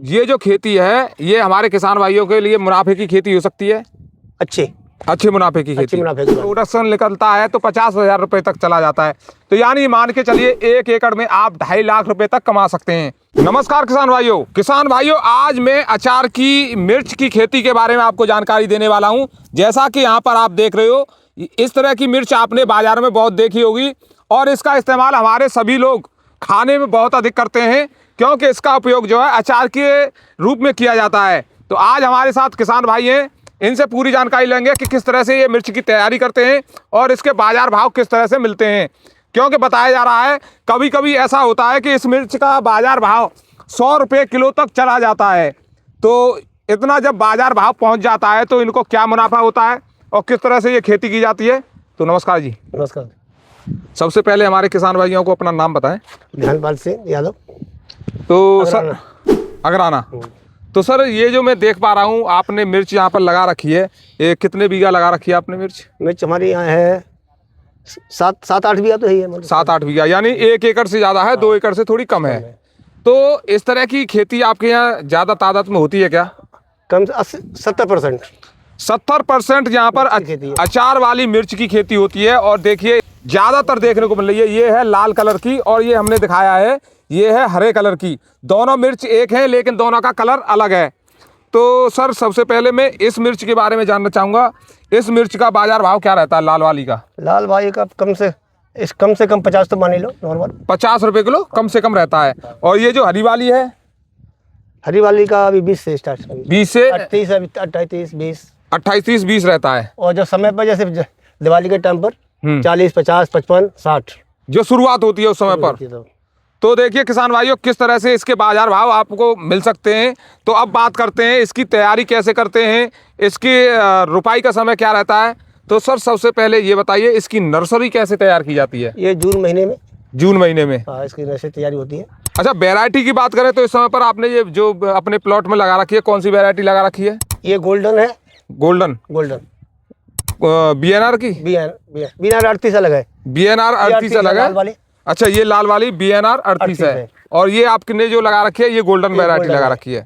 ये जो खेती है ये हमारे किसान भाइयों के लिए मुनाफे की खेती हो सकती है। अच्छे मुनाफे की खेती। प्रोडक्शन निकलता है तो 50,000 रुपए तक चला जाता है। तो यानी मान के चलिए 1 एकड़ में आप 2.5 लाख रुपए तक कमा सकते हैं। नमस्कार किसान भाइयों, आज मैं अचार की मिर्च की खेती के बारे में आपको जानकारी देने वाला हूं। जैसा कि यहाँ पर आप देख रहे हो, इस तरह की मिर्च आपने बाजार में बहुत देखी होगी और इसका इस्तेमाल हमारे सभी लोग खाने में बहुत अधिक करते हैं, क्योंकि इसका उपयोग जो है अचार के रूप में किया जाता है। तो आज हमारे साथ किसान भाई हैं, इनसे पूरी जानकारी लेंगे कि किस तरह से ये मिर्च की तैयारी करते हैं और इसके बाजार भाव किस तरह से मिलते हैं। क्योंकि बताया जा रहा है कभी कभी ऐसा होता है कि इस मिर्च का बाजार भाव 100 रुपये किलो तक चला जाता है। तो इतना जब बाजार भाव पहुंच जाता है तो इनको क्या मुनाफा होता है और किस तरह से ये खेती की जाती है। तो नमस्कार जी। नमस्कार। सबसे पहले हमारे किसान भाइयों को अपना नाम बताएं। धनपाल सिंह यादव। तो सर अगराना। तो सर ये जो मैं देख पा रहा हूँ आपने मिर्च यहाँ पर लगा रखी है, ये कितने बीघा लगा रखी है आपने मिर्च? मिर्च हमारे यहाँ है 7-8 बीघा तो है, मतलब 7-8 बीघा, यानी 1 एकड़ से ज़्यादा है। 2 एकड़ से थोड़ी कम है। तो इस तरह की खेती आपके यहाँ ज़्यादा तादाद में होती है क्या? कम से 70%। 70% यहाँ पर अचार वाली मिर्च की खेती होती है। और देखिए ज़्यादातर देखने को मिल रही है, ये है लाल कलर की और ये हमने दिखाया है ये है हरे कलर की। दोनों मिर्च एक है लेकिन दोनों का कलर अलग है। तो सर सबसे पहले मैं इस मिर्च के बारे में जानना चाहूँगा, इस मिर्च का बाजार भाव क्या रहता है लाल वाली का? लाल वाली का कम से कम 50 तो मान लो नॉर्मल 50 रुपये किलो कम से कम रहता है। और ये जो हरी वाली है, हरी वाली का अभी 20 से स्टार्ट, 20 से 28, 28, 20, 28, 30, 20 रहता है। और जो समय पर जैसे दिवाली के टाइम पर 40, 50, 55, 60 जो शुरुआत होती है उस समय पर। तो देखिए किसान भाइयों किस तरह से इसके बाजार भाव आपको मिल सकते हैं। तो अब बात करते हैं इसकी तैयारी कैसे करते हैं, इसकी रुपाई का समय क्या रहता है। तो सर सबसे पहले ये बताइए इसकी नर्सरी कैसे तैयार की जाती है? ये जून महीने में हाँ, इसकी नर्सरी तैयारी होती है। अच्छा, वैरायटी की बात करें तो इस समय पर आपने ये जो अपने प्लॉट में लगा रखी है कौन सी वैरायटी लगा रखी है? ये गोल्डन है। गोल्डन BNR की BNR 38 अलग है। BNR 38 अलग है। अच्छा, ये लाल वाली BNR 38 है। और ये आपने जो लगा रखी है ये गोल्डन वैरायटी लगा रखी है।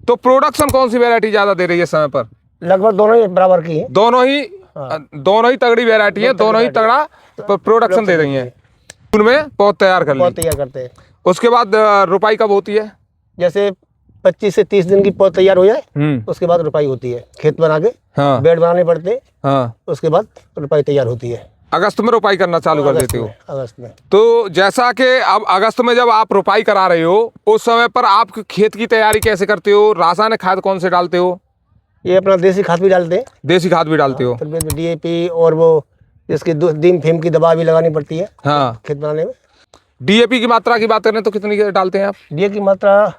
तो प्रोडक्शन कौन सी वैरायटी ज्यादा दे रही है समय पर? लगभग दोनों ही बराबर की है। दोनों ही तगड़ी वैरायटी है, दोनों ही तगड़ा प्रोडक्शन दे रही है। उनमें पौध तैयार करते हैं। उसके बाद रुपाई कब होती है? जैसे 25 से 30 दिन की पौध तैयार हो जाए उसके बाद रुपाई होती है। खेत बना के बेड बनाने पड़ते हैं, उसके बाद रुपाई तैयार होती है। अगस्त में रुपाई करना चालू कर देते हो? अगस्त में। तो जैसा कि अब अगस्त में जब आप रुपाई करा रहे हो उस समय पर आप खेत की तैयारी कैसे करते हो? रासायनिक खाद कौन से डालते हो? ये अपना देसी खाद भी डालते हैं। देसी खाद भी डालते हो? फिर DAP और वो इसकी दीम फेम की दवा भी लगानी पड़ती है खेत बनाने में। DAP की मात्रा की बात करें तो कितनी डालते हैं आप? DAP की मात्रा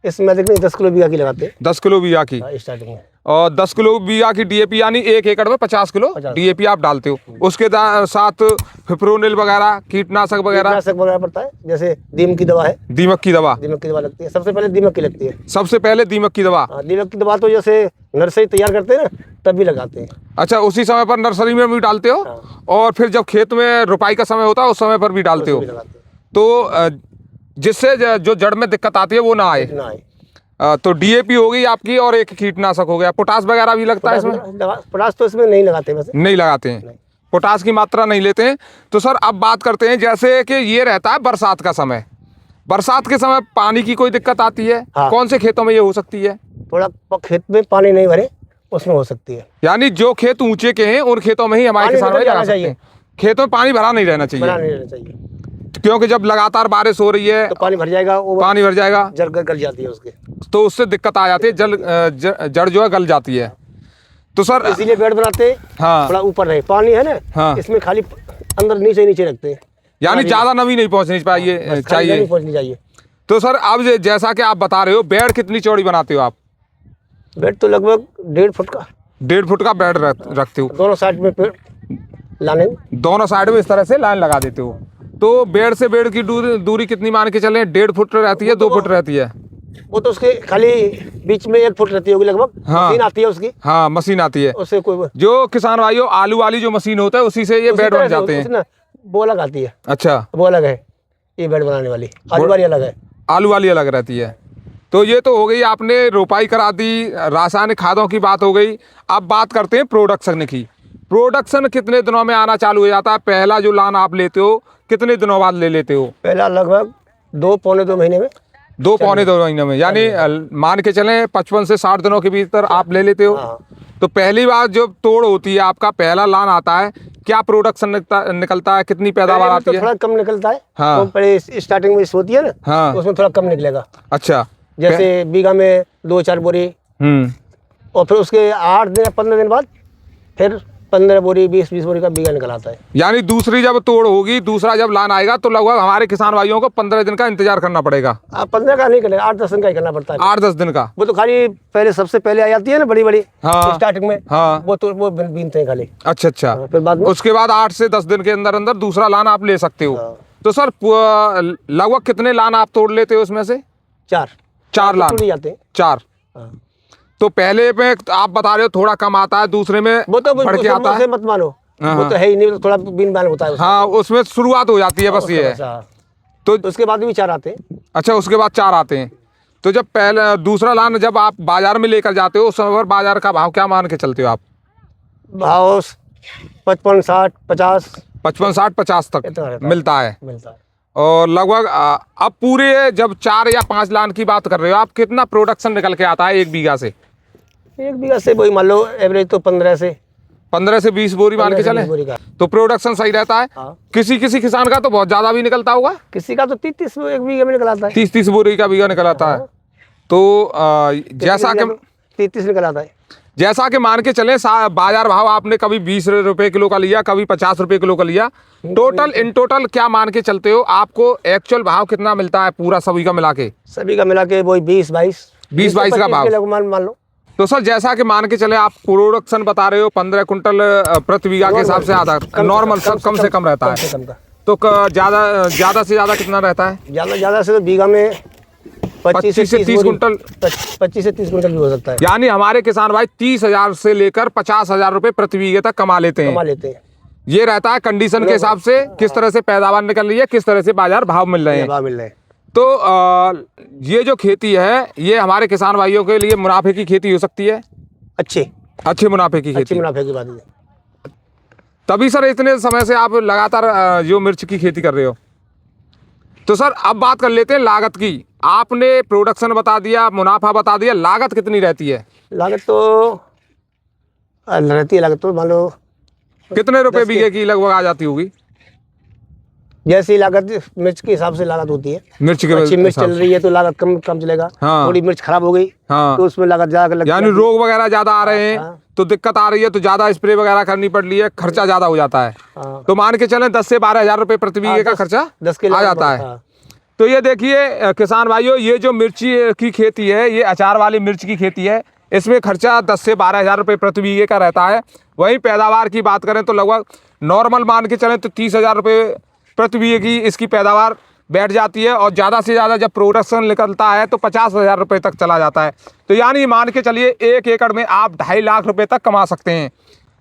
इसमें देखते 10 किलो बीघा की लगाते हैं। 10 किलो बीघा की स्टार्टिंग में। और 10 किलो बीघा की DAP यानी 1 एकड़ में 50 किलो DAP आप डालते हो। उसके साथ फिप्रोनिल वगैरह कीटनाशक वगैरह पड़ता है। जैसे दीमक की दवा है, दीमक की दवा लगती है। सबसे पहले दीमक की लगती है। सबसे पहले दीमक की दवा। दीमक की दवा तो जैसे नर्सरी तैयार करते हैं ना तब भी लगाते हैं। अच्छा, उसी समय पर नर्सरी में भी डालते हो? और फिर जब खेत में रुपाई का समय होता है उस समय पर भी डालते हो? तो जिससे जो जड़ में दिक्कत आती है वो ना आए। तो DAP हो गई आपकी और एक कीटनाशक हो गया। पोटास वगैरह भी लगता है इसमें? पोटास तो इसमें नहीं लगाते, वैसे नहीं लगाते हैं। पोटास की मात्रा नहीं लेते हैं। तो सर अब बात करते हैं जैसे कि ये रहता है बरसात का समय। बरसात के समय पानी की कोई दिक्कत आती है? कौन से खेतों में ये हो सकती है? थोड़ा खेत में पानी नहीं भरे उसमें हो सकती है। यानी जो खेत ऊंचे के हैं उन खेतों में ही हमारे किसान भाई लगा सकते हैं। खेतों में पानी भरा नहीं रहना चाहिए, क्योंकि जब लगातार बारिश हो रही है तो पानी भर जाएगा, जड़ गल जाती है उसके, तो उससे दिक्कत आ जाती है, जड़ जो है गल जाती है। तो सर इसीलिए बेड बनाते हैं। थोड़ा ऊपर रहे पानी है ना, इसमें खाली अंदर नीचे रखते हैं, यानी ज्यादा नमी नहीं पहुंचनी चाहिए। तो सर अब जैसा कि आप बता रहे हो, बेड कितनी चौड़ी बनाते हो आप? बेड तो लगभग 1.5 फुट का। 1.5 फुट का बेड रखते हो? दोनों साइड में दोनों साइड में इस तरह से लाइन लगा देते हो। तो बेड से बेड की दूरी कितनी मान के चले? 1.5 फुट रहती है, 2 फुट रहती है? वो तो उसके खाली बीच में 1 फुट रहती होगी लगभग। मशीन आती है उसकी। मशीन आती है उससे कोई जो किसान भाइयों आलू वाली जो मशीन होता है उसी से ये बेड बन जाते हैं। वो अलग आती है। अच्छा, वो अलग है, ये बेड बनाने वाली। आलू वाली अलग है। आलू वाली अलग रहती है। तो ये तो हो गई, आपने रोपाई करा दी, रासायनिक खादों की बात हो गई। अब बात करते हैं प्रोडक्शन की। प्रोडक्शन कितने दिनों में आना चालू हो जाता है? पहला जो लान आप लेते हो कितने दिनों बाद ले लेते हो? पहला लगभग 2-2.5 महीने में। 2-2.5 महीने में, यानी मान के चलें 55 से 60 दिनों के भीतर आप ले लेते हो। हाँ। तो पहली बार जब तोड़ होती है, आपका पहला लान आता है, क्या प्रोडक्शन निकलता है? कितनी पैदावार आती है? थोड़ा कम निकलता है। हाँ। तो पहले स्टार्टिंग में होती है ना, हाँ। तो उसमें थोड़ा कम निकलेगा। अच्छा, जैसे बीघा में 2-4 बोरी, और फिर उसके 8 दिन या 15 दिन बाद फिर 15 बोरी 20 बोरी का बीघा निकल आता है। यानी दूसरी जब तोड़ होगी, दूसरा जब लान आएगा, तो लगभग हमारे किसान भाइयों को 15 दिन का इंतजार करना पड़ेगा। 15 का नहीं करेगा, 8-10 दिन का ही करना पड़ता है। 8-10 दिन का। वो तो खाली पहले सबसे पहले आ जाती है ना बड़ी बड़ी। हाँ। स्टार्टिंग में। हाँ। वो बीनते हैं खाली। अच्छा अच्छा। फिर बाद में उसके बाद 8 से 10 दिन के अंदर अंदर दूसरा लान आप ले सकते हो। हाँ। तो सर लगभग कितने लान आप तोड़ लेते हो उसमें से? 4 लान जाते हैं। 4। हाँ। तो पहले में आप बता रहे हो थोड़ा कम आता है, दूसरे में वो तो बढ़ के आता है। मत मानो, हाँ। वो तो है ही नहीं, तो थोड़ा बीन बान होता है उसमें। हाँ, उसमें शुरुआत हो जाती है, बस ये है। तो उसके बाद भी 4 आते हैं। अच्छा, उसके बाद 4 आते हैं। तो जब पहले दूसरा लान जब आप बाजार में लेकर जाते हो, उस समय पर बाजार का भाव क्या मान के चलते हो आप? भाव 55, 60, 50, 55, 60, 50 तक मिलता है। और लगभग अब पूरे जब 4 या 5 लान की बात कर रहे हो आप, कितना प्रोडक्शन निकल के आता है 1 बीघा से? 1 बीघा से वही मान लो एवरेज तो 15 से 20 बोरी मान के चले, तो प्रोडक्शन सही रहता है। हाँ। किसी किसान का तो बहुत ज्यादा भी निकलता होगा। किसी का तो 30 1 बीघे में निकल आता है। 30 बोरी का बीघा निकल आता है। तो जैसा कि 30 निकल आता है। जैसा कि मान के चले, बाजार भाव आपने कभी 20 रुपए किलो का लिया, कभी 50 रुपए किलो का लिया। इन टोटल क्या मान के चलते हो? आपको एक्चुअल भाव कितना मिलता है पूरा सभी का मिला के? सभी का मिला के वही 20-22 का भाव मान लो। तो सर जैसा कि मान के चले, आप प्रोडक्शन बता रहे हो 15 कुंटल प्रति बीघा के हिसाब से आता है, नॉर्मल सब कम से कम रहता है। तो ज्यादा से ज्यादा कितना रहता है? ज्यादा से तो बीघा में 25 से 30 कुंटल, 25 से 30 कुंटल भी हो सकता है। यानी हमारे किसान भाई 30,000 से लेकर 50,000 रुपए प्रति बीघे तक कमा लेते हैं। ये रहता है कंडीशन के हिसाब से, किस तरह से पैदावार निकल रही है, किस तरह से बाजार भाव मिल रहे हैं। तो ये जो खेती है, ये हमारे किसान भाइयों के लिए मुनाफे की खेती हो सकती है। अच्छे मुनाफे की खेती। मुनाफे की बात है। तभी सर इतने समय से आप लगातार जो मिर्च की खेती कर रहे हो। तो सर अब बात कर लेते हैं लागत की। आपने प्रोडक्शन बता दिया, मुनाफा बता दिया, लागत कितनी रहती है? लागत तो मान लो कितने रुपए बीघे की लगभग आ जाती होगी? जैसी लागत मिर्च के हिसाब से लागत होती है। अच्छी मिर्च चल रही है तो लागत कम चलेगा। हाँ। थोड़ी मिर्च खराब हो गई, हाँ, तो उसमें लागत ज्यादा लगती है। यानी रोग वगैरह ज्यादा आ रहे हैं, हाँ, तो दिक्कत आ रही है, तो ज्यादा स्प्रे वगैरह करनी पड़ रही है, खर्चा ज्यादा हो जाता है। हाँ। तो मान के चलें 10 से 12,000 रुपए प्रति बीघे का खर्चा 10 के आ जाता है। हाँ। तो ये देखिए किसान भाइयों, ये जो मिर्ची की खेती है, ये अचार वाली मिर्च की खेती है, इसमें खर्चा 10 से 12,000 रुपए प्रति बीघे का रहता है। वहीं पैदावार की बात करें तो लगभग नॉर्मल मान के चलें तो 30,000 रुपये प्रति बीघे की इसकी पैदावार बैठ जाती है। और ज़्यादा से ज़्यादा जब प्रोडक्शन निकलता है तो 50,000 रुपये तक चला जाता है। तो यानी मान के चलिए 1 एकड़ में आप 2.5 लाख रुपये तक कमा सकते हैं।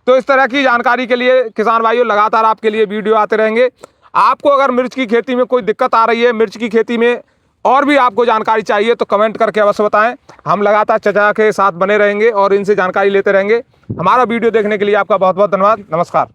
तो इस तरह की जानकारी के लिए किसान भाइयों लगातार आपके लिए वीडियो आते रहेंगे। आपको अगर मिर्च की खेती में कोई दिक्कत आ रही है, मिर्च की खेती में और भी आपको जानकारी चाहिए, तो कमेंट करके अवश्य बताएं। हम लगातार चचा के साथ बने रहेंगे और इनसे जानकारी लेते रहेंगे। हमारा वीडियो देखने के लिए आपका बहुत बहुत धन्यवाद। नमस्कार।